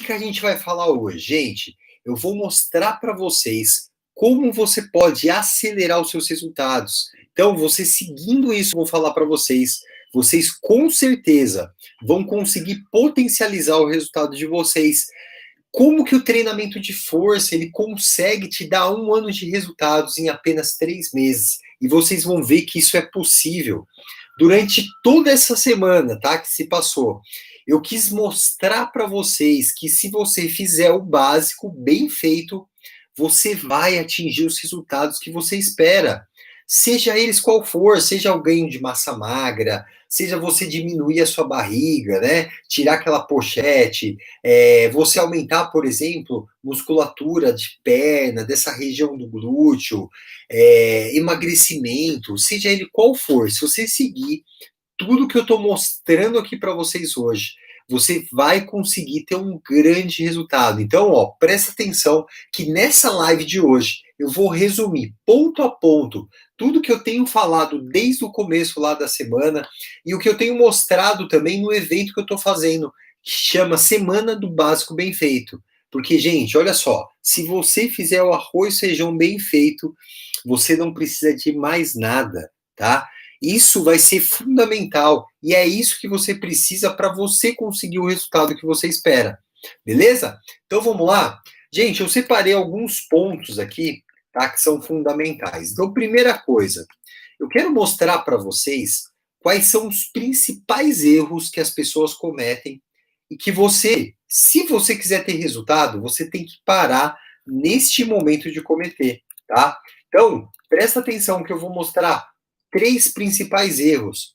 que a gente vai falar hoje? Gente, eu vou mostrar para vocês como você pode acelerar os seus resultados. Então, você seguindo isso, eu vou falar para vocês, vocês com certeza vão conseguir potencializar o resultado de vocês. Como que o treinamento de força ele consegue te dar 1 ano de resultados em apenas 3 meses? E vocês vão ver que isso é possível. Durante toda essa semana, tá, que se passou, eu quis mostrar para vocês que se você fizer o básico bem feito, você vai atingir os resultados que você espera. Seja eles qual for, seja o ganho de massa magra, seja você diminuir a sua barriga, né? Tirar aquela pochete, você aumentar, por exemplo, musculatura de perna, dessa região do glúteo, emagrecimento, seja ele qual for, se você seguir tudo que eu estou mostrando aqui para vocês hoje, você vai conseguir ter um grande resultado. Então, ó, presta atenção que nessa live de hoje eu vou resumir ponto a ponto tudo que eu tenho falado desde o começo lá da semana e o que eu tenho mostrado também no evento que eu estou fazendo, que chama Semana do Básico Bem Feito. Porque, gente, olha só, se você fizer o arroz e feijão bem feito, você não precisa de mais nada, tá? Isso vai ser fundamental e é isso que você precisa para você conseguir o resultado que você espera. Beleza? Então vamos lá? Gente, eu separei alguns pontos aqui, tá, que são fundamentais. Então, primeira coisa, eu quero mostrar para vocês quais são os principais erros que as pessoas cometem e que você, se você quiser ter resultado, você tem que parar neste momento de cometer, tá? Então, presta atenção que eu vou mostrar 3 principais erros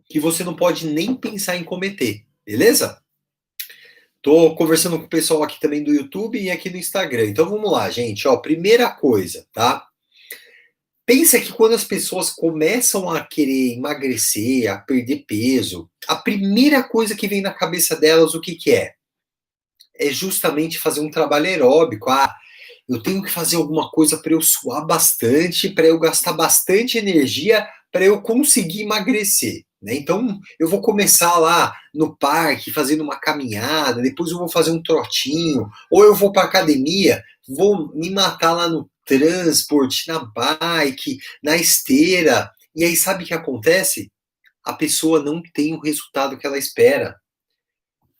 que você não pode nem pensar em cometer, beleza? Tô conversando com o pessoal aqui também do YouTube e aqui no Instagram. Então vamos lá, gente. Ó, primeira coisa, tá? Pensa que quando as pessoas começam a querer emagrecer, a perder peso, a primeira coisa que vem na cabeça delas, o que que é? É justamente fazer um trabalho aeróbico. Ah, eu tenho que fazer alguma coisa para eu suar bastante, para eu gastar bastante energia, para eu conseguir emagrecer. Né? Então, eu vou começar lá no parque, fazendo uma caminhada, depois eu vou fazer um trotinho, ou eu vou para academia, vou me matar lá no transporte, na bike, na esteira. E aí, sabe o que acontece? A pessoa não tem o resultado que ela espera.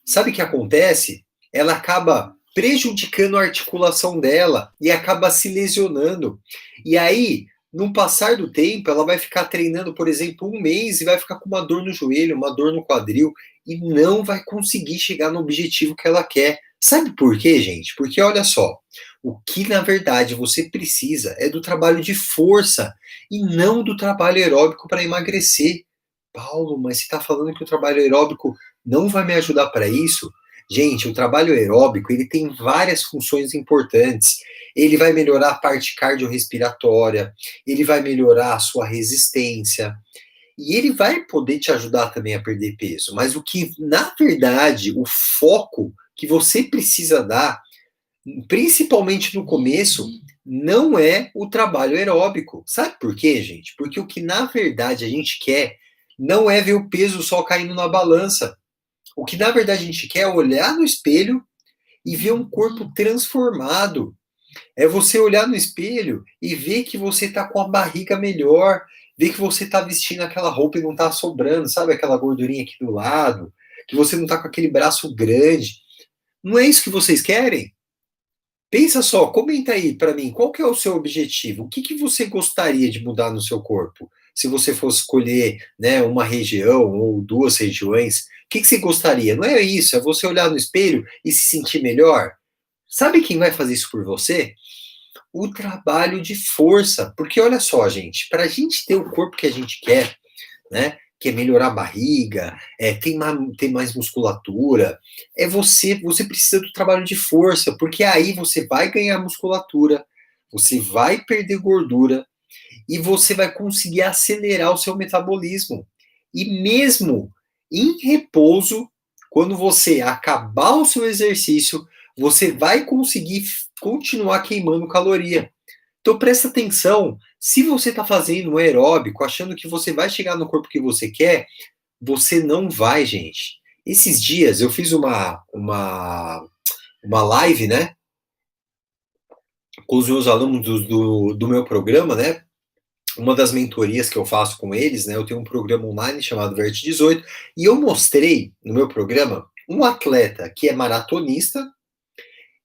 Sabe o que acontece? Ela acaba prejudicando a articulação dela e acaba se lesionando. E aí, no passar do tempo, ela vai ficar treinando, por exemplo, 1 mês e vai ficar com uma dor no joelho, uma dor no quadril e não vai conseguir chegar no objetivo que ela quer. Sabe por quê, gente? Porque olha só, o que na verdade você precisa é do trabalho de força e não do trabalho aeróbico para emagrecer. Paulo, mas você está falando que o trabalho aeróbico não vai me ajudar para isso? Gente, o trabalho aeróbico ele tem várias funções importantes. Ele vai melhorar a parte cardiorrespiratória, ele vai melhorar a sua resistência e ele vai poder te ajudar também a perder peso. Mas o que, na verdade, o foco que você precisa dar, principalmente no começo, não é o trabalho aeróbico. Sabe por quê, gente? Porque o que na verdade a gente quer não é ver o peso só caindo na balança. O que na verdade a gente quer é olhar no espelho e ver um corpo transformado. É você olhar no espelho e ver que você está com a barriga melhor, ver que você está vestindo aquela roupa e não está sobrando, sabe aquela gordurinha aqui do lado, que você não está com aquele braço grande. Não é isso que vocês querem? Pensa só, comenta aí para mim, qual que é o seu objetivo? O que que você gostaria de mudar no seu corpo? Se você fosse escolher, né, uma região ou 2 regiões, o que que você gostaria? Não é isso, é você olhar no espelho e se sentir melhor? Sabe quem vai fazer isso por você? O trabalho de força. Porque olha só, gente, para a gente ter o corpo que a gente quer, né? Que é melhorar a barriga, ter mais musculatura, você precisa do trabalho de força, porque aí você vai ganhar musculatura, você vai perder gordura e você vai conseguir acelerar o seu metabolismo. E mesmo em repouso, quando você acabar o seu exercício, você vai conseguir continuar queimando caloria. Então presta atenção, se você está fazendo um aeróbico, achando que você vai chegar no corpo que você quer, você não vai, gente. Esses dias eu fiz uma live, né, com os meus alunos do meu programa, né, uma das mentorias que eu faço com eles, né, eu tenho um programa online chamado Verte 18, e eu mostrei no meu programa um atleta que é maratonista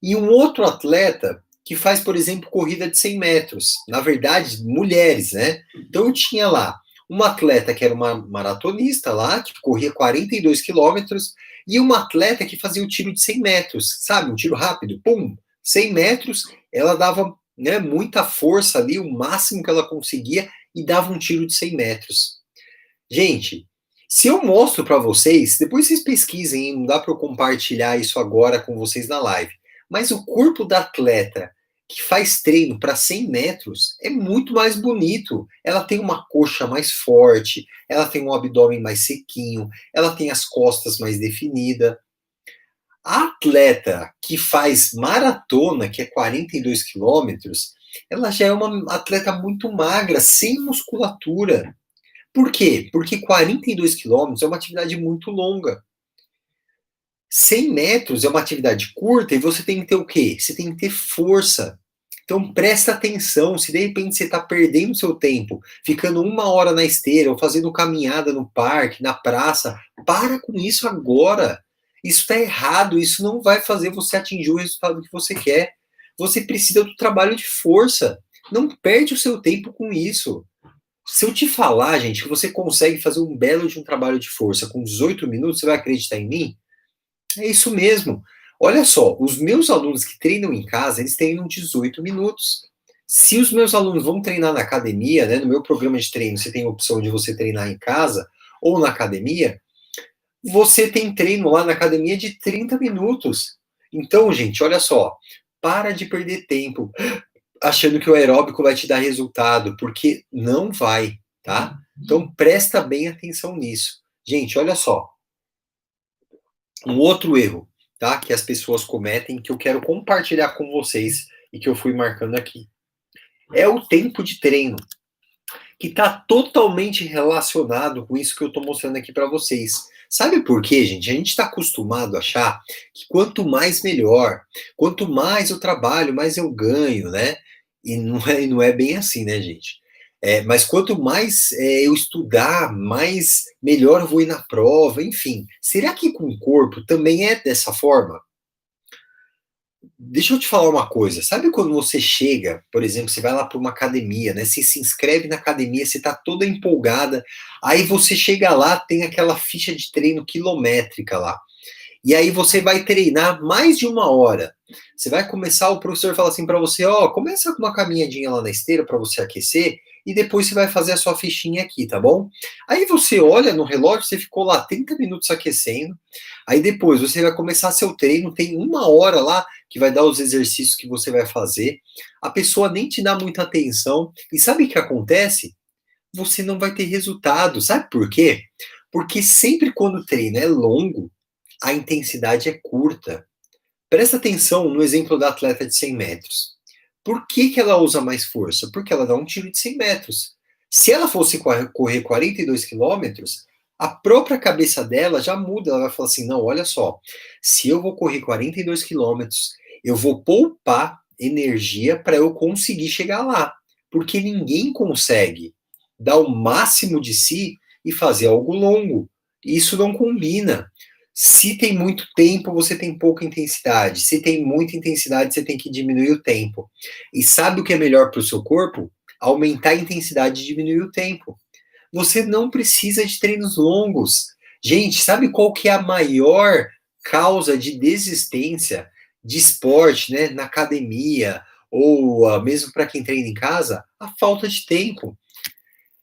e um outro atleta que faz, por exemplo, corrida de 100 metros. Na verdade, mulheres, né? Então eu tinha lá uma atleta que era uma maratonista lá, que corria 42 quilômetros, e uma atleta que fazia o tiro de 100 metros, sabe? Um tiro rápido, pum, 100 metros, ela dava, né, muita força ali, o máximo que ela conseguia, e dava um tiro de 100 metros. Gente, se eu mostro para vocês, depois vocês pesquisem, hein, não dá para eu compartilhar isso agora com vocês na live, mas o corpo da atleta que faz treino para 100 metros é muito mais bonito. Ela tem uma coxa mais forte, ela tem um abdômen mais sequinho, ela tem as costas mais definidas. A atleta que faz maratona, que é 42 quilômetros, ela já é uma atleta muito magra, sem musculatura. Por quê? Porque 42 quilômetros é uma atividade muito longa. 100 metros é uma atividade curta e você tem que ter o quê? Você tem que ter força. Então presta atenção, se de repente você está perdendo seu tempo, ficando 1 hora na esteira ou fazendo caminhada no parque, na praça, para com isso agora. Isso está errado, isso não vai fazer você atingir o resultado que você quer. Você precisa do trabalho de força. Não perde o seu tempo com isso. Se eu te falar, gente, que você consegue fazer um belo de um trabalho de força com 18 minutos, você vai acreditar em mim? É isso mesmo. Olha só, os meus alunos que treinam em casa, eles treinam 18 minutos. Se os meus alunos vão treinar na academia, né, no meu programa de treino, você tem a opção de você treinar em casa ou na academia, você tem treino lá na academia de 30 minutos. Então, gente, olha só, para de perder tempo achando que o aeróbico vai te dar resultado, porque não vai, tá? Então presta bem atenção nisso. Gente, olha só, um outro erro, tá? Que as pessoas cometem, que eu quero compartilhar com vocês e que eu fui marcando aqui. É o tempo de treino, que está totalmente relacionado com isso que eu estou mostrando aqui para vocês. Sabe por quê, gente? A gente está acostumado a achar que quanto mais melhor, quanto mais eu trabalho, mais eu ganho, né? E não é bem assim, né, gente? Mas quanto mais eu estudar, mais melhor eu vou ir na prova, enfim. Será que com o corpo também é dessa forma? Deixa eu te falar uma coisa. Sabe quando você chega, por exemplo, você vai lá para uma academia, né? Você se inscreve na academia, você tá toda empolgada. Aí você chega lá, tem aquela ficha de treino quilométrica lá. E aí você vai treinar mais de 1 hora. Você vai começar, o professor fala assim para você, ó, começa com uma caminhadinha lá na esteira para você aquecer e depois você vai fazer a sua fichinha aqui, tá bom? Aí você olha no relógio, você ficou lá 30 minutos aquecendo. Aí depois você vai começar seu treino, tem 1 hora lá que vai dar os exercícios que você vai fazer. A pessoa nem te dá muita atenção. E sabe o que acontece? Você não vai ter resultado. Sabe por quê? Porque sempre quando o treino é longo, a intensidade é curta. Presta atenção no exemplo da atleta de 100 metros. Por que, que ela usa mais força? Porque ela dá um tiro de 100 metros. Se ela fosse correr 42 quilômetros, a própria cabeça dela já muda. Ela vai falar assim: não, olha só, se eu vou correr 42 quilômetros, eu vou poupar energia para eu conseguir chegar lá. Porque ninguém consegue dar o máximo de si e fazer algo longo. Isso não combina. Se tem muito tempo, você tem pouca intensidade. Se tem muita intensidade, você tem que diminuir o tempo. E sabe o que é melhor para o seu corpo? Aumentar a intensidade e diminuir o tempo. Você não precisa de treinos longos. Gente, sabe qual que é a maior causa de desistência de esporte, né, na academia ou mesmo para quem treina em casa? A falta de tempo.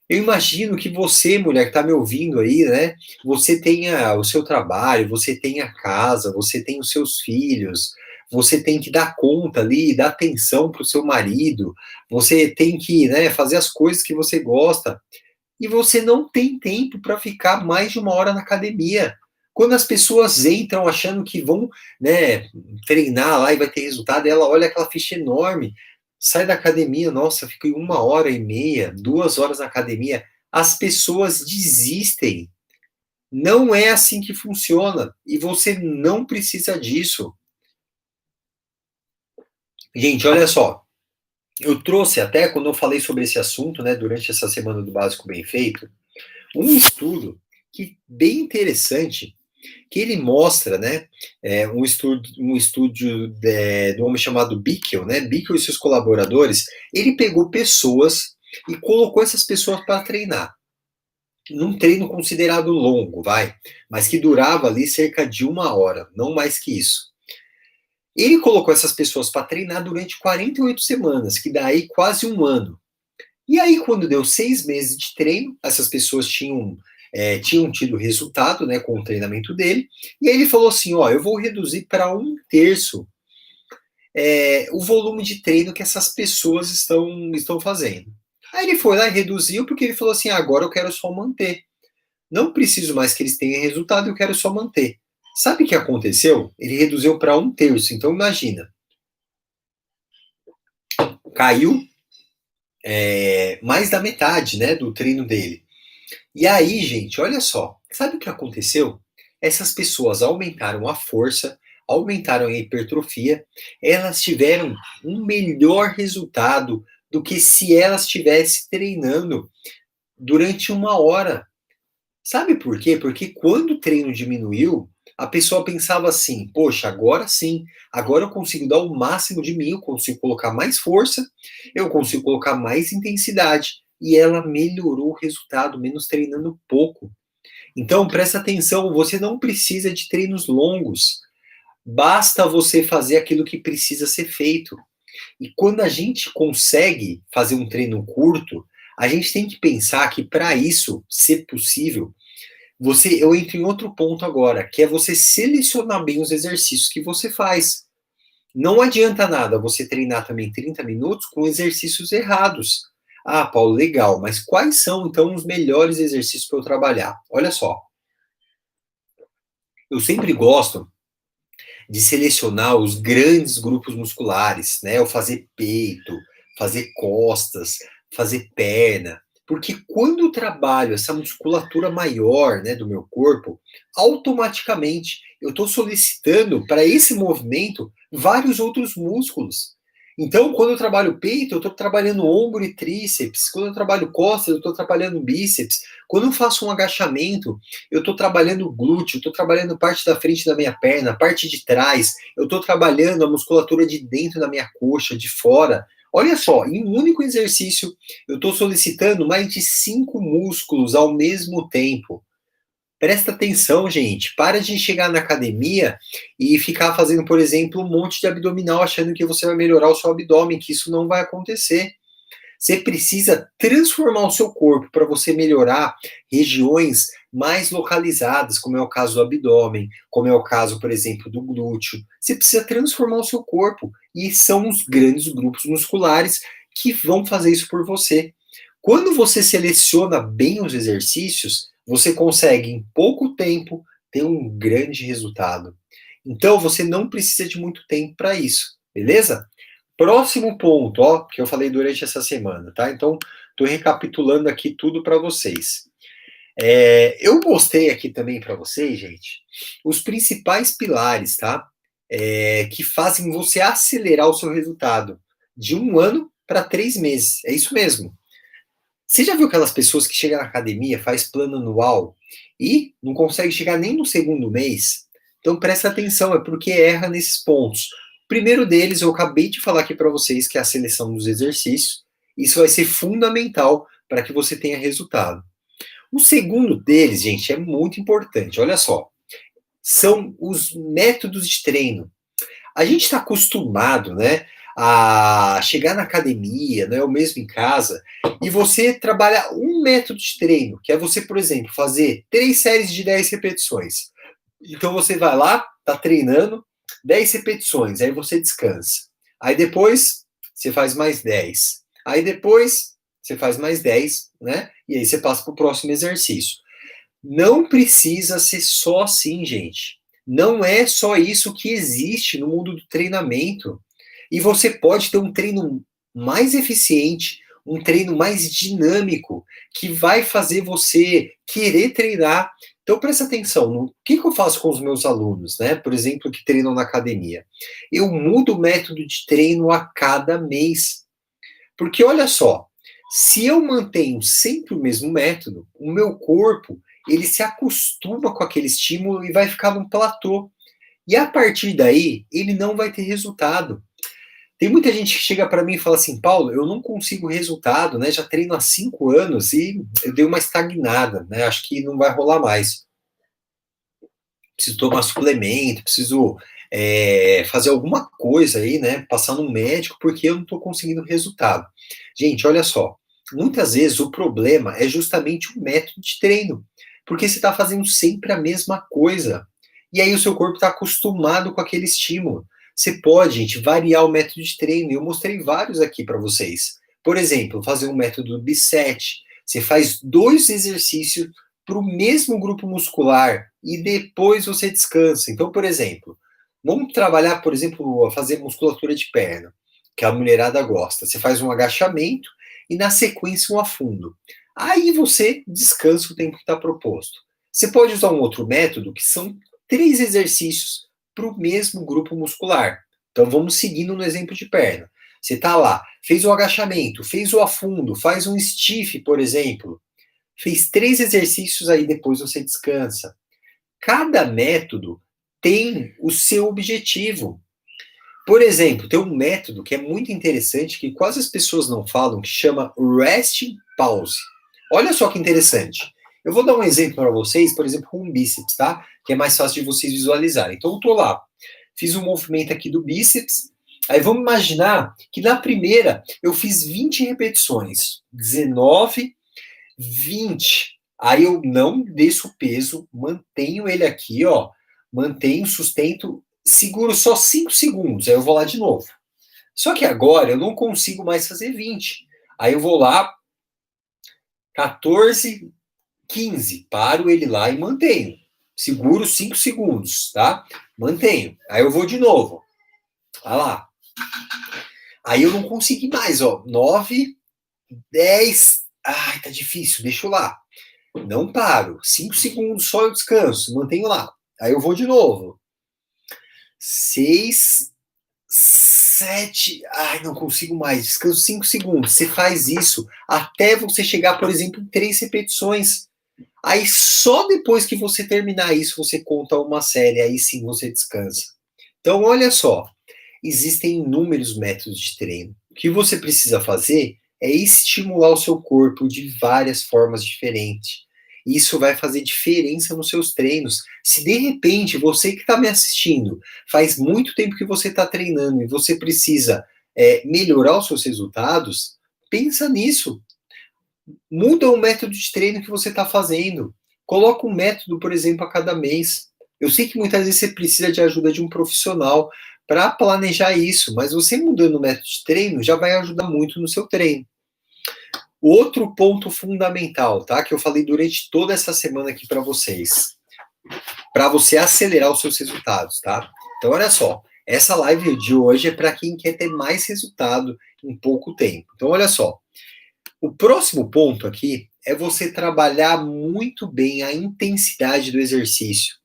Eu imagino que você, mulher que está me ouvindo aí, né? Você tenha o seu trabalho, você tenha a casa, você tem os seus filhos, você tem que dar conta ali, dar atenção para o seu marido, você tem que, né, fazer as coisas que você gosta, e você não tem tempo para ficar mais de 1 hora na academia. Quando as pessoas entram achando que vão, né, treinar lá e vai ter resultado, ela olha aquela ficha enorme, sai da academia, nossa, fiquei 1 hora e meia, 2 horas na academia. As pessoas desistem. Não é assim que funciona. E você não precisa disso. Gente, olha só. Eu trouxe até, quando eu falei sobre esse assunto, né, durante essa semana do Básico Bem Feito, um estudo que bem interessante, que ele mostra, né, um estudo do homem chamado Bickel, né, Bickel e seus colaboradores, ele pegou pessoas e colocou essas pessoas para treinar. Num treino considerado longo, mas que durava ali cerca de 1 hora, não mais que isso. Ele colocou essas pessoas para treinar durante 48 semanas, que dá aí quase 1 ano. E aí, quando deu 6 meses de treino, essas pessoas tinham tido resultado, né, com o treinamento dele, e aí ele falou assim, ó, eu vou reduzir para 1/3 o volume de treino que essas pessoas estão fazendo. Aí ele foi lá e reduziu, porque ele falou assim, agora eu quero só manter. Não preciso mais que eles tenham resultado, eu quero só manter. Sabe o que aconteceu? Ele reduziu para 1/3, então imagina, caiu mais da metade, né, do treino dele. E aí, gente, olha só, sabe o que aconteceu? Essas pessoas aumentaram a força, aumentaram a hipertrofia, elas tiveram um melhor resultado do que se elas estivessem treinando durante 1 hora. Sabe por quê? Porque quando o treino diminuiu, a pessoa pensava assim: poxa, agora sim, agora eu consigo dar o máximo de mim, eu consigo colocar mais força, eu consigo colocar mais intensidade. E ela melhorou o resultado, menos treinando pouco. Então, presta atenção, você não precisa de treinos longos. Basta você fazer aquilo que precisa ser feito. E quando a gente consegue fazer um treino curto, a gente tem que pensar que para isso ser possível, eu entro em outro ponto agora, que é você selecionar bem os exercícios que você faz. Não adianta nada você treinar também 30 minutos com exercícios errados. Ah, Paulo, legal, mas quais são então os melhores exercícios para eu trabalhar? Olha só, eu sempre gosto de selecionar os grandes grupos musculares, né? Eu fazer peito, fazer costas, fazer perna, porque quando eu trabalho essa musculatura maior, né, do meu corpo, automaticamente eu estou solicitando para esse movimento vários outros músculos. Então, quando eu trabalho peito, eu estou trabalhando ombro e tríceps. Quando eu trabalho costas, eu estou trabalhando bíceps. Quando eu faço um agachamento, eu estou trabalhando glúteo, estou trabalhando parte da frente da minha perna, parte de trás, eu estou trabalhando a musculatura de dentro da minha coxa, de fora. Olha só, em um único exercício, eu estou solicitando mais de 5 músculos ao mesmo tempo. Presta atenção, gente. Para de chegar na academia e ficar fazendo, por exemplo, um monte de abdominal achando que você vai melhorar o seu abdômen, que isso não vai acontecer. Você precisa transformar o seu corpo para você melhorar regiões mais localizadas, como é o caso do abdômen, como é o caso, por exemplo, do glúteo. Você precisa transformar o seu corpo. E são os grandes grupos musculares que vão fazer isso por você. Quando você seleciona bem os exercícios, você consegue, em pouco tempo, ter um grande resultado. Então, você não precisa de muito tempo para isso, beleza? Próximo ponto, ó, que eu falei durante essa semana, tá? Então, estou recapitulando aqui tudo para vocês. Eu mostrei aqui também para vocês, gente, os principais pilares, tá? Que fazem você acelerar o seu resultado de 1 ano para 3 meses. É isso mesmo. Você já viu aquelas pessoas que chegam na academia, faz plano anual e não consegue chegar nem no segundo mês? Então presta atenção, é porque erra nesses pontos. O primeiro deles, eu acabei de falar aqui para vocês, que é a seleção dos exercícios. Isso vai ser fundamental para que você tenha resultado. O segundo deles, gente, é muito importante. Olha só, são os métodos de treino. A gente está acostumado, né, a chegar na academia, né, ou mesmo em casa, e você trabalha um método de treino, que é você, por exemplo, fazer 3 séries de 10 repetições. Então você vai lá, tá treinando 10 repetições, aí você descansa. Aí depois você faz mais 10. Aí depois você faz mais 10, né? E aí você passa para o próximo exercício. Não precisa ser só assim, gente. Não é só isso que existe no mundo do treinamento. E você pode ter um treino mais eficiente, um treino mais dinâmico, que vai fazer você querer treinar Então presta atenção, no que eu faço com os meus alunos, né? Por exemplo, que treinam na academia. Eu mudo o método de treino a cada mês. Porque olha só, se eu mantenho sempre o mesmo método, o meu corpo, ele se acostuma com aquele estímulo e vai ficar num platô. E a partir daí, ele não vai ter resultado. Tem muita gente que chega para mim e fala assim, Paulo, eu não consigo resultado, né? Já treino há 5 anos e eu dei uma estagnada, né? Acho que não vai rolar mais. Preciso tomar suplemento, preciso fazer alguma coisa aí, né? Passar no médico, porque eu não estou conseguindo resultado. Gente, olha só. Muitas vezes o problema é justamente o método de treino, porque você está fazendo sempre a mesma coisa. E aí o seu corpo está acostumado com aquele estímulo. Você pode, gente, variar o método de treino. Eu mostrei vários aqui para vocês. Por exemplo, fazer um método B7. Você faz 2 exercícios para o mesmo grupo muscular e depois você descansa. Então, por exemplo, vamos trabalhar, por exemplo, fazer musculatura de perna, que a mulherada gosta. Você faz um agachamento e na sequência um afundo. Aí você descansa o tempo que está proposto. Você pode usar um outro método que são 3 exercícios para o mesmo grupo muscular. Então vamos seguindo no exemplo de perna. Você está lá, fez o agachamento, fez o afundo, faz um stiff, por exemplo. Fez 3 exercícios, aí depois você descansa. Cada método tem o seu objetivo. Por exemplo, tem um método que é muito interessante, que quase as pessoas não falam, que chama Resting Pause. Olha só que interessante. Eu vou dar um exemplo para vocês, por exemplo, com um bíceps, tá? Que é mais fácil de vocês visualizarem. Então, eu tô lá, fiz um movimento aqui do bíceps, aí vamos imaginar que na primeira eu fiz 20 repetições, 19, 20. Aí eu não desço o peso, mantenho ele aqui, ó, mantenho, sustento, seguro só 5 segundos, aí eu vou lá de novo. Só que agora eu não consigo mais fazer 20. Aí eu vou lá, 14, 15, paro ele lá e mantenho. Seguro 5 segundos, tá? Mantenho. Aí eu vou de novo. Olha lá. Aí eu não consegui mais, ó. 9, 10. Ai, tá difícil, deixa eu lá. Não paro. 5 segundos só eu descanso. Mantenho lá. Aí eu vou de novo. 6, 7. Ai, não consigo mais. Descanso 5 segundos. Você faz isso até você chegar, por exemplo, em 3 repetições. Aí só depois que você terminar isso, você conta uma série. Aí sim você descansa. Então, olha só. Existem inúmeros métodos de treino. O que você precisa fazer é estimular o seu corpo de várias formas diferentes. Isso vai fazer diferença nos seus treinos. Se de repente você que está me assistindo faz muito tempo que você está treinando e você precisa melhorar os seus resultados, pensa nisso. Muda o método de treino que você está fazendo. Coloca um método, por exemplo, a cada mês. Eu sei que muitas vezes você precisa de ajuda de um profissional para planejar isso, mas você mudando o método de treino já vai ajudar muito no seu treino. Outro ponto fundamental, tá? Que eu falei durante toda essa semana aqui para vocês, para você acelerar os seus resultados, tá? Então, olha só, essa live de hoje é para quem quer ter mais resultado em pouco tempo. Então, olha só, o próximo ponto aqui é você trabalhar muito bem a intensidade do exercício.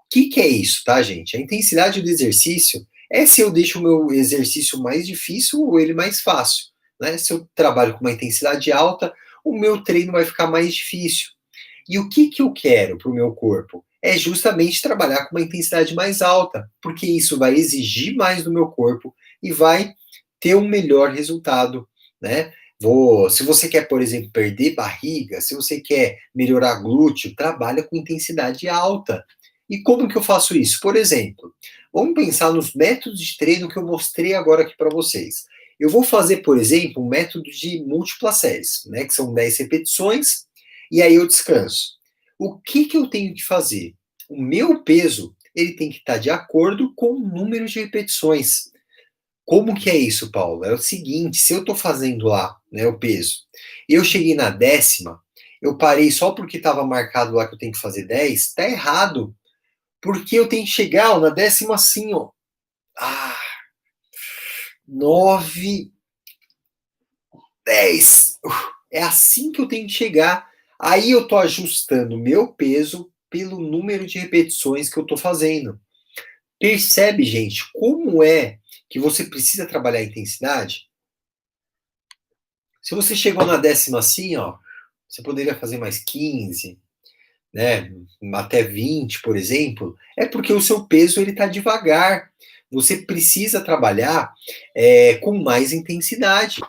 O que é isso, tá, gente? A intensidade do exercício é se eu deixo o meu exercício mais difícil ou ele mais fácil, né? Se eu trabalho com uma intensidade alta, o meu treino vai ficar mais difícil. E o que eu quero para o meu corpo? É justamente trabalhar com uma intensidade mais alta, porque isso vai exigir mais do meu corpo e vai ter um melhor resultado, né? Se você quer, por exemplo, perder barriga, se você quer melhorar glúteo, trabalha com intensidade alta. E como que eu faço isso? Por exemplo, vamos pensar nos métodos de treino que eu mostrei agora aqui para vocês. Eu vou fazer, por exemplo, um método de múltiplas séries, né, que são 10 repetições, e aí eu descanso. O que eu tenho que fazer? O meu peso, ele tem que estar de acordo com o número de repetições. Como que é isso, Paulo? É o seguinte, se eu estou fazendo lá, né, o peso, eu cheguei na 10ª, eu parei só porque estava marcado lá que eu tenho que fazer 10, tá errado. Porque eu tenho que chegar ó, na 10ª assim, ó. 9, 10. É assim que eu tenho que chegar. Aí eu tô ajustando o meu peso pelo número de repetições que eu estou fazendo. Percebe, gente, como é que você precisa trabalhar a intensidade? Se você chegou na 10ª assim, ó, você poderia fazer mais 15, né, até 20, por exemplo, é porque o seu peso ele está devagar. Você precisa trabalhar com mais intensidade.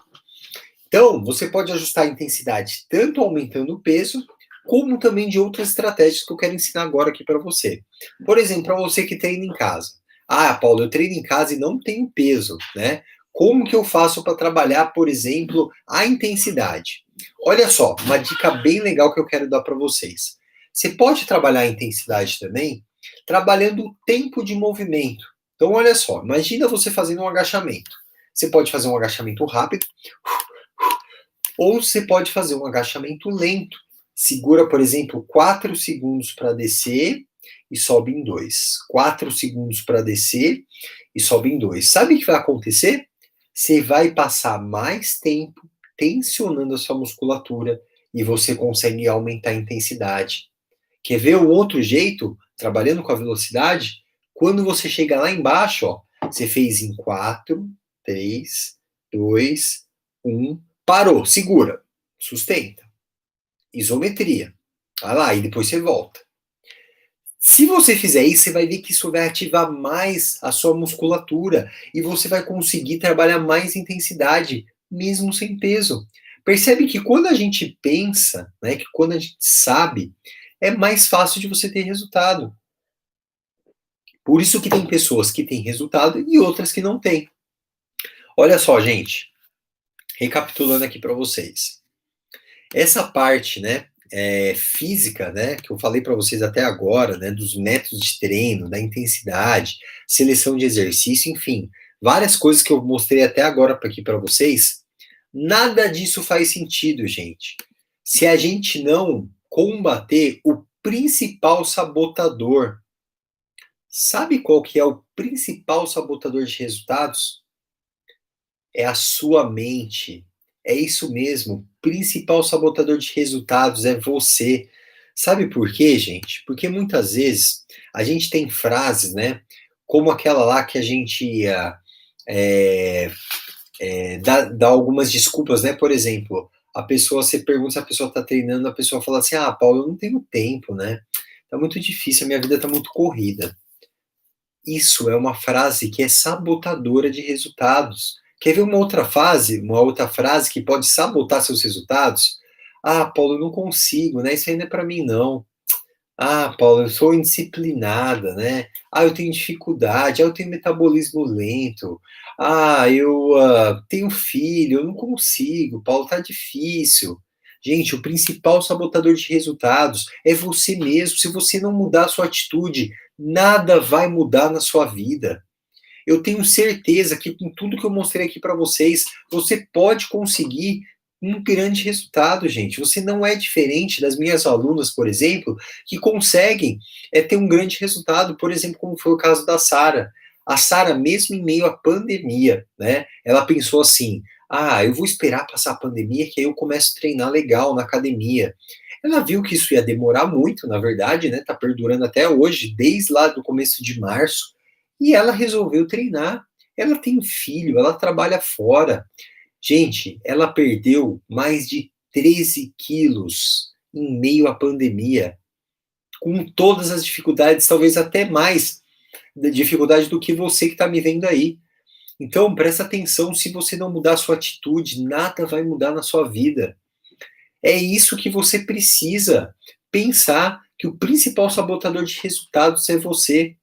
Então, você pode ajustar a intensidade tanto aumentando o peso, como também de outras estratégias que eu quero ensinar agora aqui para você. Por exemplo, para você que treina em casa. Ah, Paulo, eu treino em casa e não tenho peso, né? Como que eu faço para trabalhar, por exemplo, a intensidade? Olha só, uma dica bem legal que eu quero dar para vocês. Você pode trabalhar a intensidade também trabalhando o tempo de movimento. Então, olha só, imagina você fazendo um agachamento. Você pode fazer um agachamento rápido, ou você pode fazer um agachamento lento. Segura, por exemplo, 4 segundos para descer e sobe em 2. 4 segundos para descer e sobe em 2. Sabe o que vai acontecer? Você vai passar mais tempo tensionando a sua musculatura e você consegue aumentar a intensidade. Quer ver o outro jeito, trabalhando com a velocidade? Quando você chega lá embaixo, ó, você fez em 4, 3, 2, 1, parou, segura, sustenta, isometria. Vai lá, e depois você volta. Se você fizer isso, você vai ver que isso vai ativar mais a sua musculatura e você vai conseguir trabalhar mais intensidade, mesmo sem peso. Percebe que quando a gente pensa, né, que quando a gente sabe, é mais fácil de você ter resultado. Por isso que tem pessoas que têm resultado e outras que não têm. Olha só, gente, recapitulando aqui para vocês. Essa parte, né, física, né, que eu falei para vocês até agora, né, dos métodos de treino, da intensidade, seleção de exercício, enfim, várias coisas que eu mostrei até agora aqui para vocês, nada disso faz sentido, gente. Se a gente não combater o principal sabotador. Sabe qual que é o principal sabotador de resultados? É a sua mente. É isso mesmo. O principal sabotador de resultados é você. Sabe por quê, gente? Porque muitas vezes a gente tem frases, né? Como aquela lá que a gente dá algumas desculpas, né? Por exemplo, a pessoa, você pergunta se a pessoa está treinando, a pessoa fala assim: ah, Paulo, eu não tenho tempo, né? Tá muito difícil, a minha vida tá muito corrida. Isso é uma frase que é sabotadora de resultados. Quer ver uma outra frase que pode sabotar seus resultados? Ah, Paulo, eu não consigo, né? Isso ainda é para mim não. Ah, Paulo, eu sou indisciplinada, né? Ah, eu tenho dificuldade, ah, eu tenho metabolismo lento. Ah, eu tenho filho, eu não consigo, Paulo, tá difícil. Gente, o principal sabotador de resultados é você mesmo. Se você não mudar a sua atitude, nada vai mudar na sua vida. Eu tenho certeza que com tudo que eu mostrei aqui para vocês, você pode conseguir um grande resultado, gente. Você não é diferente das minhas alunas, por exemplo, que conseguem ter um grande resultado, por exemplo, como foi o caso da Sara. A Sara, mesmo em meio à pandemia, né, ela pensou assim: ah, eu vou esperar passar a pandemia, que aí eu começo a treinar legal na academia. Ela viu que isso ia demorar muito, na verdade, né? Tá perdurando até hoje, desde lá do começo de março. E ela resolveu treinar. Ela tem filho, ela trabalha fora. Gente, ela perdeu mais de 13 quilos em meio à pandemia, com todas as dificuldades, talvez até mais dificuldade do que você que está me vendo aí. Então, presta atenção, se você não mudar a sua atitude, nada vai mudar na sua vida. É isso que você precisa pensar, que o principal sabotador de resultados é você.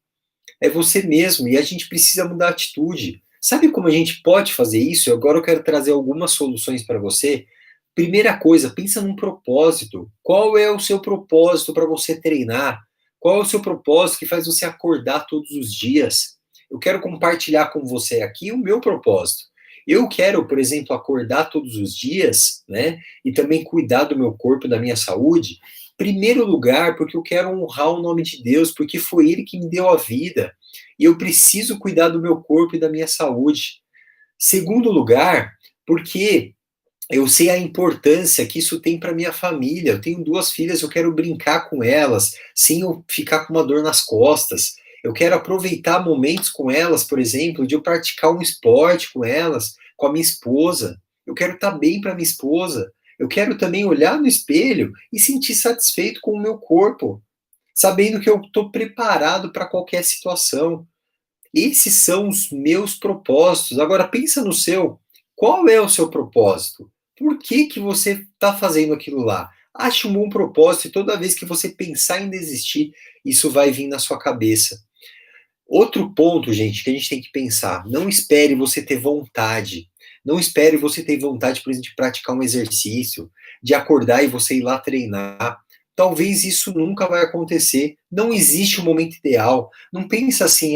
É você mesmo, e a gente precisa mudar a atitude. Sabe como a gente pode fazer isso? Agora eu quero trazer algumas soluções para você. Primeira coisa, pensa num propósito. Qual é o seu propósito para você treinar? Qual é o seu propósito que faz você acordar todos os dias? Eu quero compartilhar com você aqui o meu propósito. Eu quero, por exemplo, acordar todos os dias, né? E também cuidar do meu corpo, da minha saúde. Primeiro lugar, porque eu quero honrar o nome de Deus, porque foi Ele que me deu a vida. E eu preciso cuidar do meu corpo e da minha saúde. Segundo lugar, porque Eu sei a importância que isso tem para minha família. Eu tenho 2 filhas, eu quero brincar com elas, sem eu ficar com uma dor nas costas. Eu quero aproveitar momentos com elas, por exemplo, de eu praticar um esporte com elas, com a minha esposa. Eu quero estar bem para minha esposa. Eu quero também olhar no espelho e sentir satisfeito com o meu corpo, sabendo que eu estou preparado para qualquer situação. Esses são os meus propósitos. Agora pensa no seu. Qual é o seu propósito? Por que que você está fazendo aquilo lá? Ache um bom propósito e toda vez que você pensar em desistir, isso vai vir na sua cabeça. Outro ponto, gente, que a gente tem que pensar: não espere você ter vontade. Não espere você ter vontade, por exemplo, de praticar um exercício, de acordar e você ir lá treinar. Talvez isso nunca vai acontecer. Não existe um momento ideal. Não pensa assim,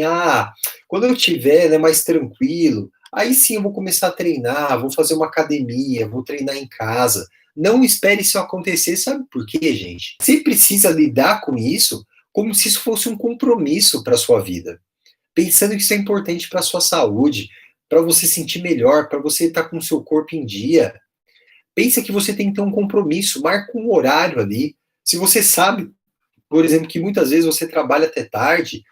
quando eu tiver, né, mais tranquilo, aí sim eu vou começar a treinar, vou fazer uma academia, vou treinar em casa. Não espere isso acontecer, sabe por quê, gente? Você precisa lidar com isso como se isso fosse um compromisso para a sua vida, pensando que isso é importante para a sua saúde, para você sentir melhor, para você estar com o seu corpo em dia. Pensa que você tem que ter um compromisso, marca um horário ali. Se você sabe, por exemplo, que muitas vezes você trabalha até tarde,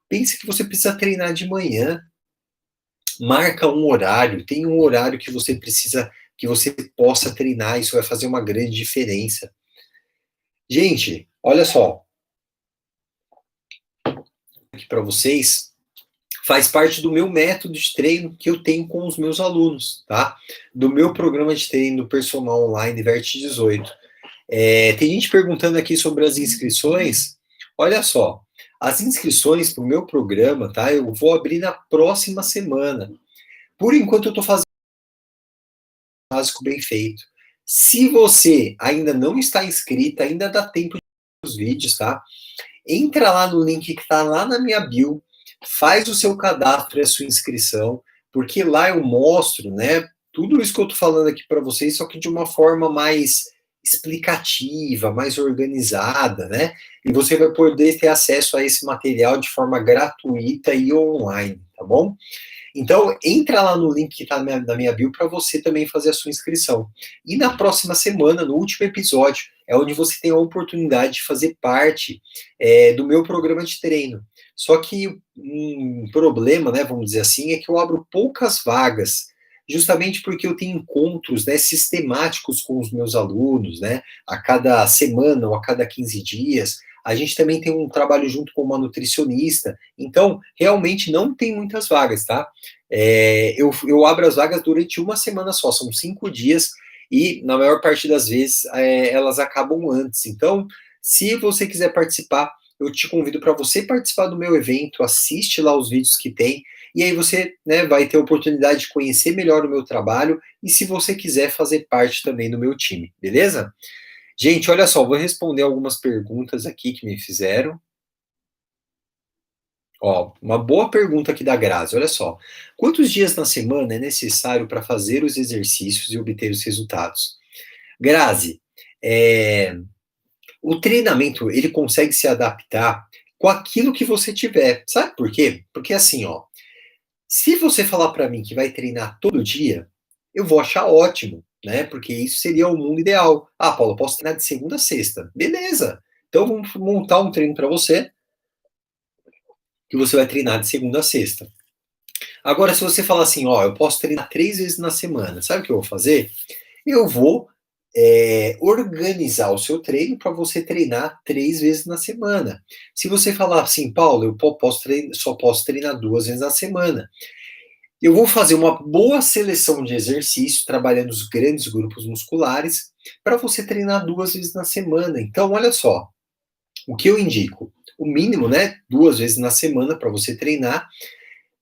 pensa que você precisa treinar de manhã. Marca um horário, tem um horário que você precisa, que você possa treinar, isso vai fazer uma grande diferença. Gente, olha só, aqui para vocês, faz parte do meu método de treino que eu tenho com os meus alunos, tá? Do meu programa de treino do personal online Vert 18. Tem gente perguntando aqui sobre as inscrições. Olha só, as inscrições para o meu programa, tá? Eu vou abrir na próxima semana. Por enquanto eu estou fazendo o básico bem feito. Se você ainda não está inscrito, ainda dá tempo de ver os vídeos, tá? Entra lá no link que está lá na minha bio, faz o seu cadastro e a sua inscrição, porque lá eu mostro, né, tudo isso que eu estou falando aqui para vocês, só que de uma forma mais explicativa, mais organizada, né? E você vai poder ter acesso a esse material de forma gratuita e online, tá bom? Então, entra lá no link que está na minha bio para você também fazer a sua inscrição. E na próxima semana, no último episódio, é onde você tem a oportunidade de fazer parte do meu programa de treino. Só que um problema, né, vamos dizer assim, é que eu abro poucas vagas, justamente porque eu tenho encontros, né, sistemáticos com os meus alunos, né, a cada semana ou a cada 15 dias. A gente também tem um trabalho junto com uma nutricionista, então realmente não tem muitas vagas, tá? Eu abro as vagas durante uma semana só, são 5 dias, e na maior parte das vezes elas acabam antes. Então, se você quiser participar, eu te convido para você participar do meu evento, assiste lá os vídeos que tem, e aí você, né, vai ter a oportunidade de conhecer melhor o meu trabalho, e se você quiser fazer parte também do meu time, beleza? Gente, olha só, vou responder algumas perguntas aqui que me fizeram. Ó, uma boa pergunta aqui da Grazi, olha só. Quantos dias na semana é necessário para fazer os exercícios e obter os resultados? Grazi, é, o treinamento, ele consegue se adaptar com aquilo que você tiver. Sabe por quê? Porque assim, ó, se você falar para mim que vai treinar todo dia, eu vou achar ótimo, né? Porque isso seria o mundo ideal. Ah, Paulo, eu posso treinar de segunda a sexta. Beleza. Então vamos montar um treino para você, que você vai treinar de segunda a sexta. Agora, se você falar assim, ó, eu posso treinar 3 vezes na semana, sabe o que eu vou fazer? Eu vou organizar o seu treino para você treinar 3 vezes na semana. Se você falar assim, Paulo, só posso treinar 2 vezes na semana, eu vou fazer uma boa seleção de exercícios, trabalhando os grandes grupos musculares, para você treinar 2 vezes na semana. Então, olha só, o que eu indico? O mínimo, né? 2 vezes na semana para você treinar.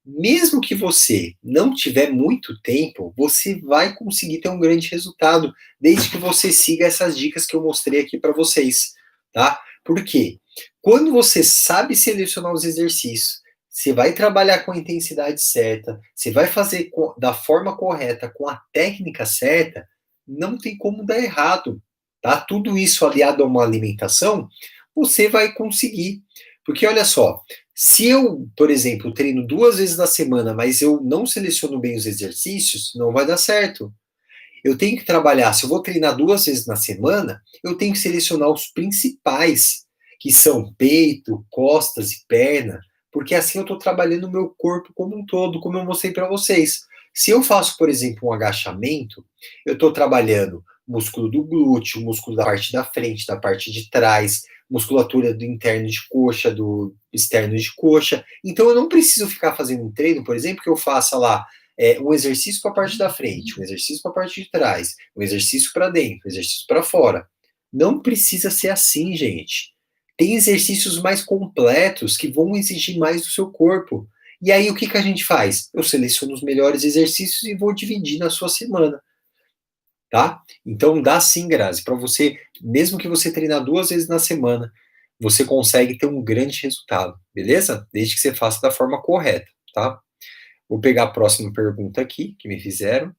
Mesmo que você não tiver muito tempo, você vai conseguir ter um grande resultado, desde que você siga essas dicas que eu mostrei aqui para vocês, tá? Por quê? Quando você sabe selecionar os exercícios, você vai trabalhar com a intensidade certa, você vai fazer da forma correta, com a técnica certa, não tem como dar errado, tá? Tudo isso aliado a uma alimentação, você vai conseguir. Porque olha só, se eu, por exemplo, treino 2 vezes na semana, mas eu não seleciono bem os exercícios, não vai dar certo. Eu tenho que trabalhar, se eu vou treinar 2 vezes na semana, eu tenho que selecionar os principais, que são peito, costas e perna, porque assim eu estou trabalhando o meu corpo como um todo, como eu mostrei para vocês. Se eu faço, por exemplo, um agachamento, eu estou trabalhando músculo do glúteo, músculo da parte da frente, da parte de trás, musculatura do interno de coxa, do externo de coxa. Então eu não preciso ficar fazendo um treino, por exemplo, que eu faça lá um exercício para a parte da frente, um exercício para a parte de trás, um exercício para dentro, um exercício para fora. Não precisa ser assim, gente. Tem exercícios mais completos que vão exigir mais do seu corpo. E aí o que, que a gente faz? Eu seleciono os melhores exercícios e vou dividir na sua semana, tá? Então dá sim, Grazi, para você, mesmo que você treinar 2 vezes na semana, você consegue ter um grande resultado, beleza? Desde que você faça da forma correta, tá? Vou pegar a próxima pergunta aqui, que me fizeram.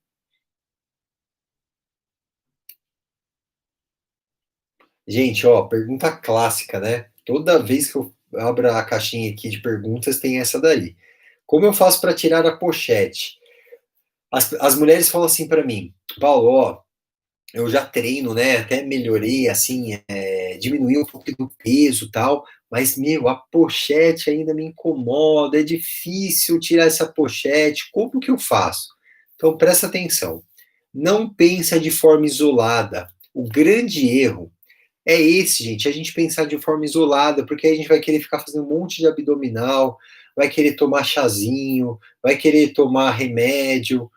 Gente, ó, pergunta clássica, né? Toda vez que eu abro a caixinha aqui de perguntas, tem essa daí. Como eu faço para tirar a pochete? As mulheres falam assim para mim, Paulo, ó, eu já treino, né? Até melhorei, assim, diminuí um pouco do peso e tal, mas, meu, a pochete ainda me incomoda, é difícil tirar essa pochete, como que eu faço? Então, presta atenção. Não pensa de forma isolada. O grande erro é esse, gente, a gente pensar de forma isolada, porque aí a gente vai querer ficar fazendo um monte de abdominal, vai querer tomar chazinho, vai querer tomar remédio,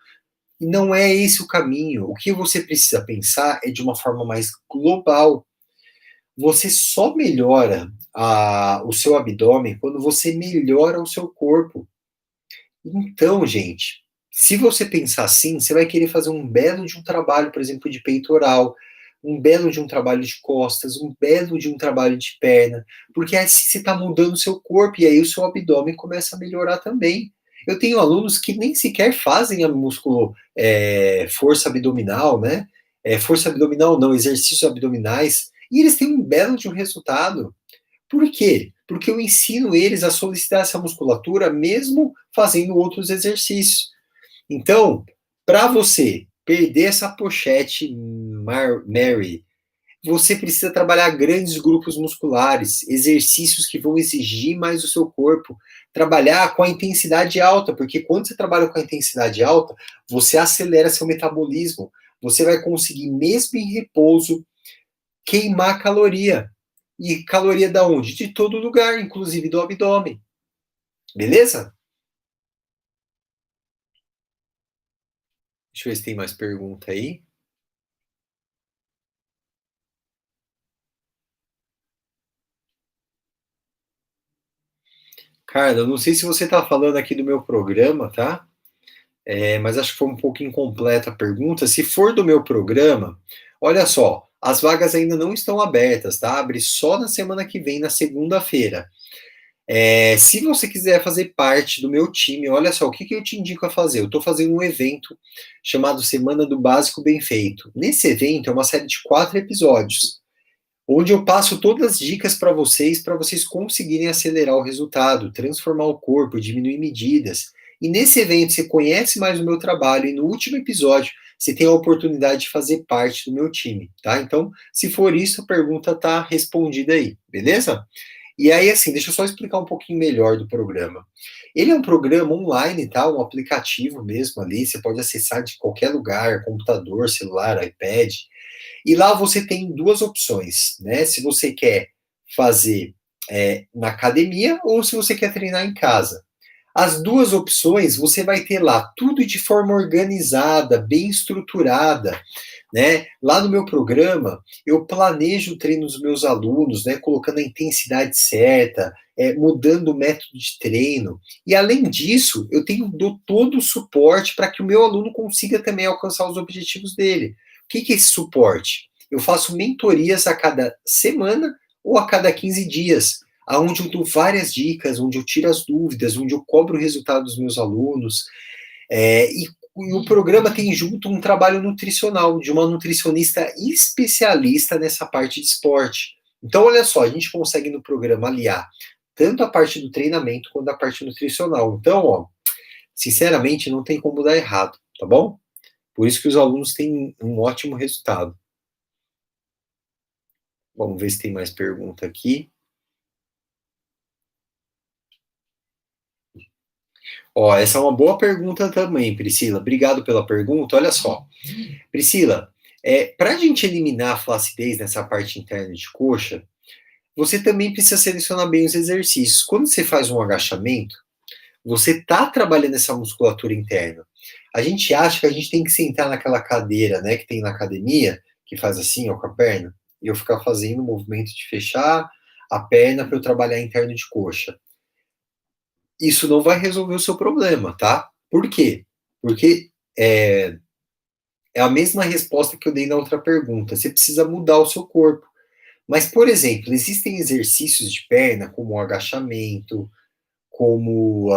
e não é esse o caminho. O que você precisa pensar é de uma forma mais global. Você só melhora o seu abdômen quando você melhora o seu corpo. Então, gente, se você pensar assim, você vai querer fazer um belo de um trabalho, por exemplo, de peitoral, um belo de um trabalho de costas, um belo de um trabalho de perna, porque aí você está mudando o seu corpo e aí o seu abdômen começa a melhorar também. Eu tenho alunos que nem sequer fazem a músculo força abdominal, né? Força abdominal não, exercícios abdominais, e eles têm um belo de um resultado. Por quê? Porque eu ensino eles a solicitar essa musculatura mesmo fazendo outros exercícios. Então, para você perder essa pochete, Mary, você precisa trabalhar grandes grupos musculares, exercícios que vão exigir mais do seu corpo, trabalhar com a intensidade alta, porque quando você trabalha com a intensidade alta, você acelera seu metabolismo, você vai conseguir, mesmo em repouso, queimar caloria. E caloria da onde? De todo lugar, inclusive do abdômen. Beleza? Deixa eu ver se tem mais pergunta aí. Carla, eu não sei se você está falando aqui do meu programa, tá? Mas acho que foi um pouco incompleta a pergunta. Se for do meu programa, olha só, as vagas ainda não estão abertas, tá? Abre só na semana que vem, na segunda-feira. Se você quiser fazer parte do meu time, olha só, o que eu te indico a fazer? Eu estou fazendo um evento chamado Semana do Básico Bem Feito. Nesse evento é uma série de 4 episódios, onde eu passo todas as dicas para vocês conseguirem acelerar o resultado, transformar o corpo, diminuir medidas. E nesse evento você conhece mais o meu trabalho e no último episódio você tem a oportunidade de fazer parte do meu time, tá? Então, se for isso, a pergunta está respondida aí, beleza? E aí, assim, deixa eu só explicar um pouquinho melhor do programa. Ele é um programa online, tá? Um aplicativo mesmo ali, você pode acessar de qualquer lugar, computador, celular, iPad. E lá você tem duas opções, né? Se você quer fazer na academia ou se você quer treinar em casa. As duas opções você vai ter lá tudo de forma organizada, bem estruturada, né? Lá no meu programa, eu planejo o treino dos meus alunos, né? Colocando a intensidade certa, mudando o método de treino. E além disso, dou todo o suporte para que o meu aluno consiga também alcançar os objetivos dele. O que é esse suporte? Eu faço mentorias a cada semana ou a cada 15 dias, aonde eu dou várias dicas, onde eu tiro as dúvidas, onde eu cobro o resultado dos meus alunos. E o programa tem junto um trabalho nutricional, de uma nutricionista especialista nessa parte de esporte. Então, olha só, a gente consegue no programa aliar tanto a parte do treinamento quanto a parte nutricional. Então, ó, sinceramente, não tem como dar errado, tá bom? Por isso que os alunos têm um ótimo resultado. Vamos ver se tem mais pergunta aqui. Ó, essa é uma boa pergunta também, Priscila. Obrigado pela pergunta. Olha só, Priscila, para a gente eliminar a flacidez nessa parte interna de coxa, você também precisa selecionar bem os exercícios. Quando você faz um agachamento, você está trabalhando essa musculatura interna. A gente acha que a gente tem que sentar naquela cadeira, né, que tem na academia, que faz assim, ó, com a perna, e eu ficar fazendo o movimento de fechar a perna para eu trabalhar interno de coxa. Isso não vai resolver o seu problema, tá? Por quê? Porque é a mesma resposta que eu dei na outra pergunta. Você precisa mudar o seu corpo. Mas, por exemplo, existem exercícios de perna, como o agachamento, como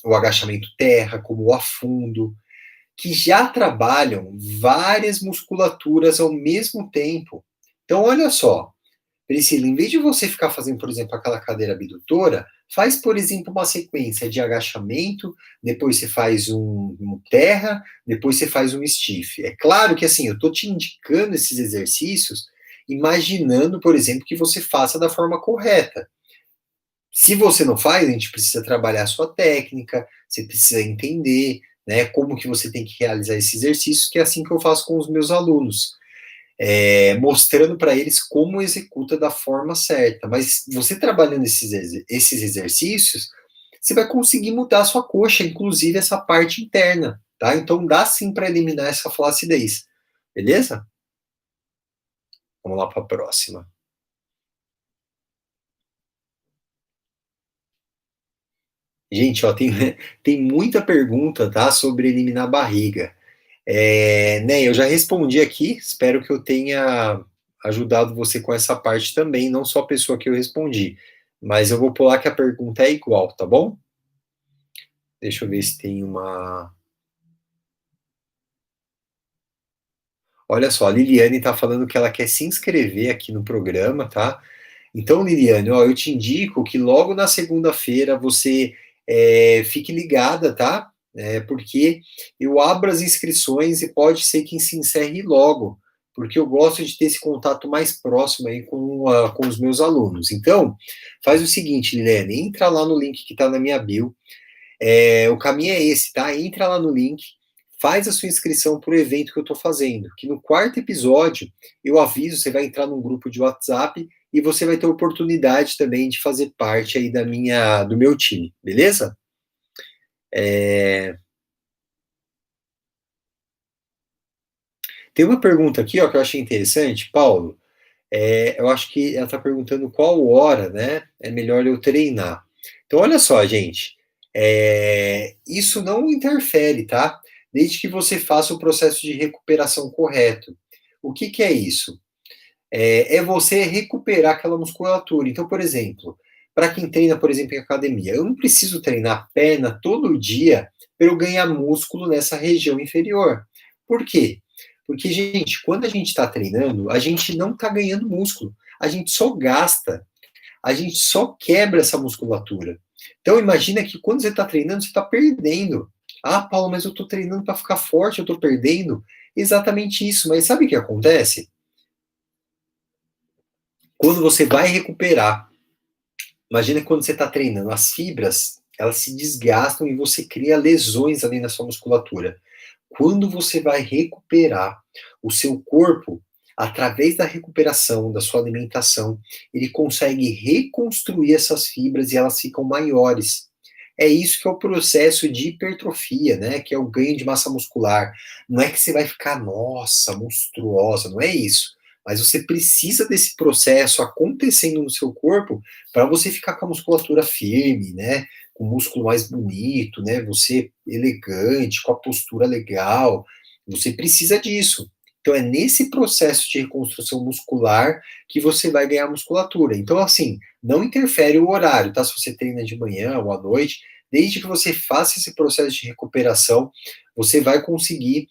o agachamento terra, como o afundo, que já trabalham várias musculaturas ao mesmo tempo. Então, olha só, Priscila, em vez de você ficar fazendo, por exemplo, aquela cadeira abdutora, faz, por exemplo, uma sequência de agachamento, depois você faz um terra, depois você faz um stiff. É claro que, assim, eu estou te indicando esses exercícios, imaginando, por exemplo, que você faça da forma correta. Se você não faz, a gente precisa trabalhar a sua técnica, você precisa entender, né, como que você tem que realizar esses exercícios, que é assim que eu faço com os meus alunos, mostrando para eles como executa da forma certa. Mas você trabalhando esses exercícios, você vai conseguir mudar a sua coxa, inclusive essa parte interna, tá? Então dá sim para eliminar essa flacidez, beleza? Vamos lá para a próxima. Gente, ó, tem muita pergunta, tá, sobre eliminar a barriga. Né, eu já respondi aqui, espero que eu tenha ajudado você com essa parte também, não só a pessoa que eu respondi, mas eu vou pular que a pergunta é igual, tá bom? Deixa eu ver se tem uma. Olha só, a Liliane tá falando que ela quer se inscrever aqui no programa, tá? Então, Liliane, ó, eu te indico que logo na segunda-feira você fique ligada, tá? Porque eu abro as inscrições e pode ser que se encerre logo, porque eu gosto de ter esse contato mais próximo aí com os meus alunos. Então, faz o seguinte, Liliane, entra lá no link que está na minha bio, o caminho é esse, tá? Entra lá no link, faz a sua inscrição para o evento que eu estou fazendo, que no quarto episódio eu aviso, você vai entrar num grupo de WhatsApp e você vai ter oportunidade também de fazer parte aí do meu time, beleza? Tem uma pergunta aqui, ó, que eu achei interessante, Paulo. Eu acho que ela está perguntando qual hora, né, é melhor eu treinar. Então, olha só, gente, isso não interfere, tá? Desde que você faça o processo de recuperação correto. O que que é isso? É você recuperar aquela musculatura. Então, por exemplo, para quem treina, por exemplo, em academia, eu não preciso treinar perna todo dia para eu ganhar músculo nessa região inferior. Por quê? Porque, gente, quando a gente está treinando, a gente não está ganhando músculo, a gente só gasta, a gente só quebra essa musculatura. Então, imagina que quando você está treinando, você está perdendo. Ah, Paulo, mas eu estou treinando para ficar forte, eu estou perdendo. Exatamente isso. Mas sabe o que acontece? Quando você vai recuperar, imagina que quando você está treinando, as fibras, elas se desgastam e você cria lesões ali na sua musculatura. Quando você vai recuperar o seu corpo, através da recuperação, da sua alimentação, ele consegue reconstruir essas fibras e elas ficam maiores. É isso que é o processo de hipertrofia, né? Que é o ganho de massa muscular. Não é que você vai ficar, nossa, monstruosa, não é isso. Mas você precisa desse processo acontecendo no seu corpo para você ficar com a musculatura firme, né? Com o músculo mais bonito, né? Você elegante, com a postura legal. Você precisa disso. Então é nesse processo de reconstrução muscular que você vai ganhar musculatura. Então, assim, não interfere o horário, tá? Se você treina de manhã ou à noite, desde que você faça esse processo de recuperação, você vai conseguir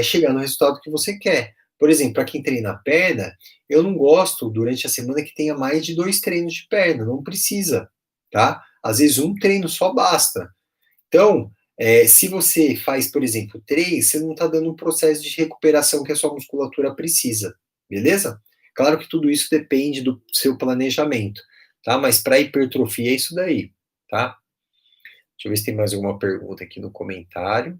chegar no resultado que você quer. Por exemplo, para quem treina perna, eu não gosto durante a semana que tenha mais de 2 treinos de perna, não precisa, tá? Às vezes um treino só basta. Então, Se você faz, por exemplo, 3, você não está dando um processo de recuperação que a sua musculatura precisa, beleza? Claro que tudo isso depende do seu planejamento, tá? Mas para hipertrofia é isso daí, tá? Deixa eu ver se tem mais alguma pergunta aqui no comentário.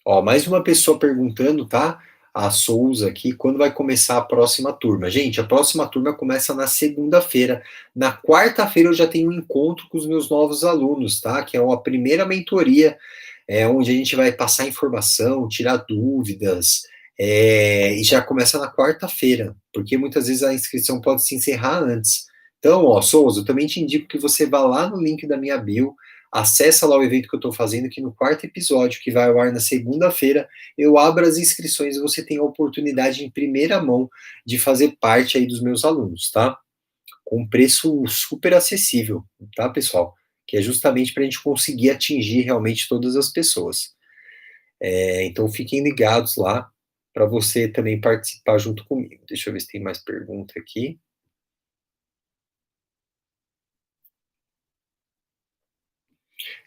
Ó, mais uma pessoa perguntando, tá? A Souza aqui, quando vai começar a próxima turma? Gente, a próxima turma começa na segunda-feira. Na quarta-feira eu já tenho um encontro com os meus novos alunos, tá? Que é uma primeira mentoria, onde a gente vai passar informação, tirar dúvidas, e já começa na quarta-feira, porque muitas vezes a inscrição pode se encerrar antes. Então, ó, Souza, eu também te indico que você vá lá no link da minha bio, acessa lá o evento que eu estou fazendo, que no quarto episódio, que vai ao ar na segunda-feira, eu abro as inscrições e você tem a oportunidade em primeira mão de fazer parte aí dos meus alunos, tá? Com um preço super acessível, tá, pessoal? Que é justamente para a gente conseguir atingir realmente todas as pessoas. Então fiquem ligados lá para você também participar junto comigo. Deixa eu ver se tem mais pergunta aqui.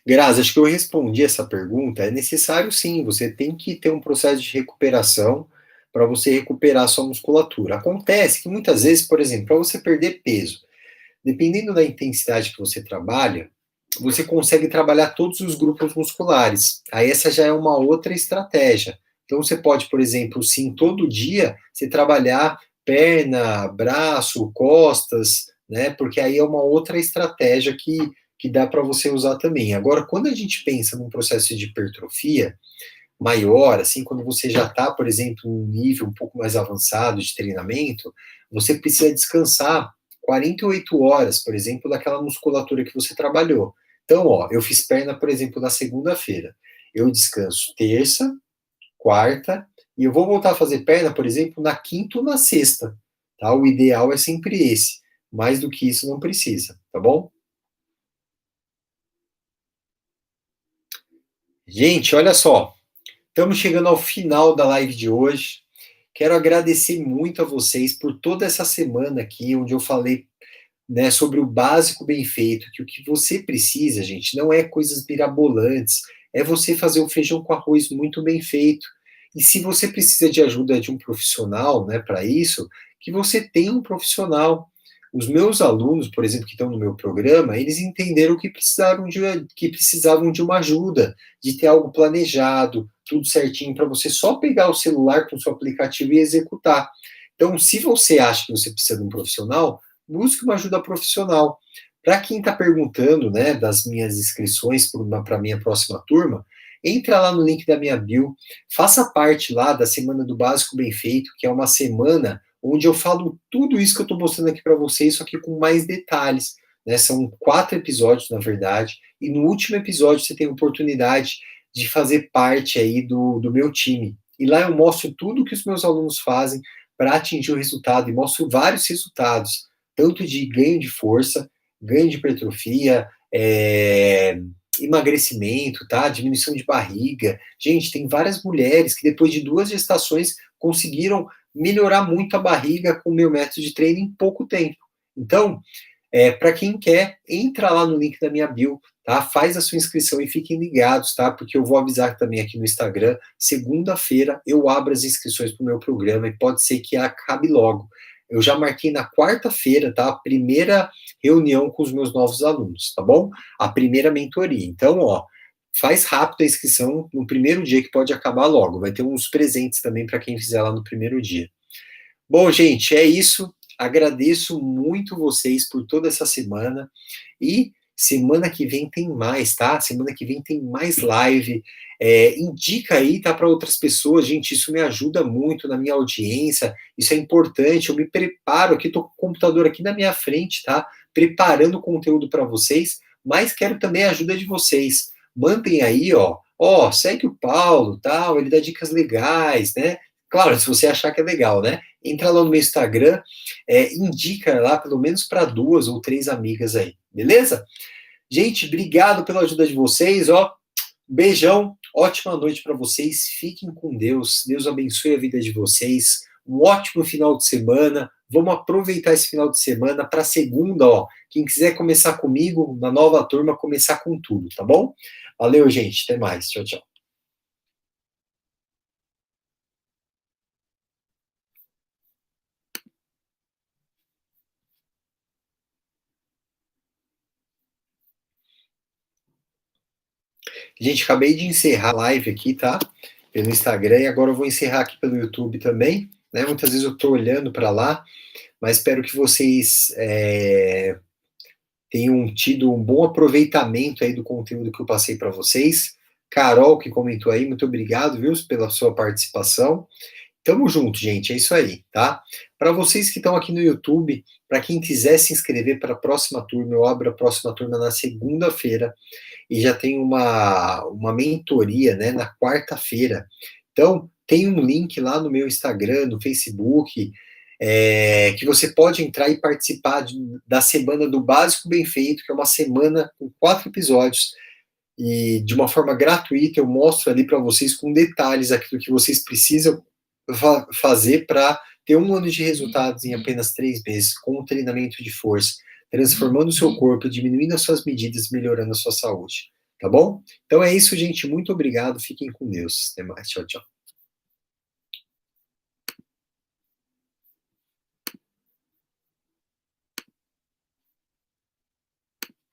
Grazi, acho que eu respondi essa pergunta. É necessário sim, você tem que ter um processo de recuperação para você recuperar a sua musculatura. Acontece que muitas vezes, por exemplo, para você perder peso, dependendo da intensidade que você trabalha, você consegue trabalhar todos os grupos musculares. Aí essa já é uma outra estratégia. Então você pode, por exemplo, sim, todo dia você trabalhar perna, braço, costas, né? Porque aí é uma outra estratégia que dá para você usar também. Agora, quando a gente pensa num processo de hipertrofia maior, assim, quando você já está, por exemplo, em um nível um pouco mais avançado de treinamento, você precisa descansar 48 horas, por exemplo, daquela musculatura que você trabalhou. Então, ó, eu fiz perna, por exemplo, na segunda-feira. Eu descanso terça, quarta, e eu vou voltar a fazer perna, por exemplo, na quinta ou na sexta, tá? O ideal é sempre esse. Mais do que isso não precisa, tá bom? Gente, olha só, estamos chegando ao final da live de hoje. Quero agradecer muito a vocês por toda essa semana aqui, onde eu falei, né, sobre o básico bem feito, que o que você precisa, gente, não é coisas mirabolantes, é você fazer o feijão com arroz muito bem feito. E se você precisa de ajuda de um profissional, né, para isso, que você tenha um profissional. Os meus alunos, por exemplo, que estão no meu programa, eles entenderam que precisavam de uma ajuda, de ter algo planejado, tudo certinho, para você só pegar o celular com o seu aplicativo e executar. Então, se você acha que você precisa de um profissional, busque uma ajuda profissional. Para quem está perguntando, né, das minhas inscrições para a minha próxima turma, entra lá no link da minha bio, faça parte lá da Semana do Básico Bem Feito, que é uma semana onde eu falo tudo isso que eu estou mostrando aqui para vocês, só que com mais detalhes. Né? São 4 episódios, na verdade, e no último episódio você tem a oportunidade de fazer parte aí do meu time. E lá eu mostro tudo que os meus alunos fazem para atingir o resultado, e mostro vários resultados, tanto de ganho de força, ganho de hipertrofia, emagrecimento, tá? Diminuição de barriga. Gente, tem várias mulheres que depois de 2 gestações conseguiram melhorar muito a barriga com o meu método de treino em pouco tempo. Então, para quem quer, entra lá no link da minha bio, tá? Faz a sua inscrição e fiquem ligados, tá? Porque eu vou avisar também aqui no Instagram, segunda-feira eu abro as inscrições para o meu programa e pode ser que acabe logo. Eu já marquei na quarta-feira, tá? A primeira reunião com os meus novos alunos, tá bom? A primeira mentoria. Então, ó, faz rápido a inscrição no primeiro dia que pode acabar logo. Vai ter uns presentes também para quem fizer lá no primeiro dia. Bom, gente, é isso. Agradeço muito vocês por toda essa semana. E semana que vem tem mais, tá? Semana que vem tem mais live. Indica aí, tá, para outras pessoas. Gente, isso me ajuda muito na minha audiência. Isso é importante. Eu me preparo aqui, tô com o computador aqui na minha frente, tá? Preparando o conteúdo para vocês, mas quero também a ajuda de vocês. Mandem aí, ó, segue o Paulo, tal, ele dá dicas legais, né? Claro, se você achar que é legal, né? Entra lá no meu Instagram, indica lá pelo menos para 2 ou 3 amigas aí, beleza? Gente, obrigado pela ajuda de vocês, ó. Beijão, ótima noite para vocês. Fiquem com Deus. Deus abençoe a vida de vocês. Um ótimo final de semana. Vamos aproveitar esse final de semana para segunda, ó, Quem quiser começar comigo, na nova turma, começar com tudo, tá bom? Valeu, gente. Até mais. Tchau, tchau. Gente, acabei de encerrar a live aqui, tá? Pelo Instagram, e agora eu vou encerrar aqui pelo YouTube também. Né? Muitas vezes eu estou olhando para lá, mas espero que vocês tenham tido um bom aproveitamento aí do conteúdo que eu passei para vocês. Carol, que comentou aí, muito obrigado, viu, pela sua participação. Tamo junto, gente, é isso aí, tá? Para vocês que estão aqui no YouTube, para quem quiser se inscrever para a próxima turma, eu abro a próxima turma na segunda-feira e já tem uma mentoria, né, na quarta-feira. Então, tem um link lá no meu Instagram, no Facebook, que você pode entrar e participar da semana do Básico Bem Feito, que é uma semana com 4 episódios, e de uma forma gratuita eu mostro ali para vocês com detalhes aquilo que vocês precisam fazer para ter 1 ano de resultados em apenas 3 meses, com um treinamento de força, transformando o seu corpo, diminuindo as suas medidas, melhorando a sua saúde. Tá bom? Então é isso, gente. Muito obrigado. Fiquem com Deus. Até mais. Tchau, tchau.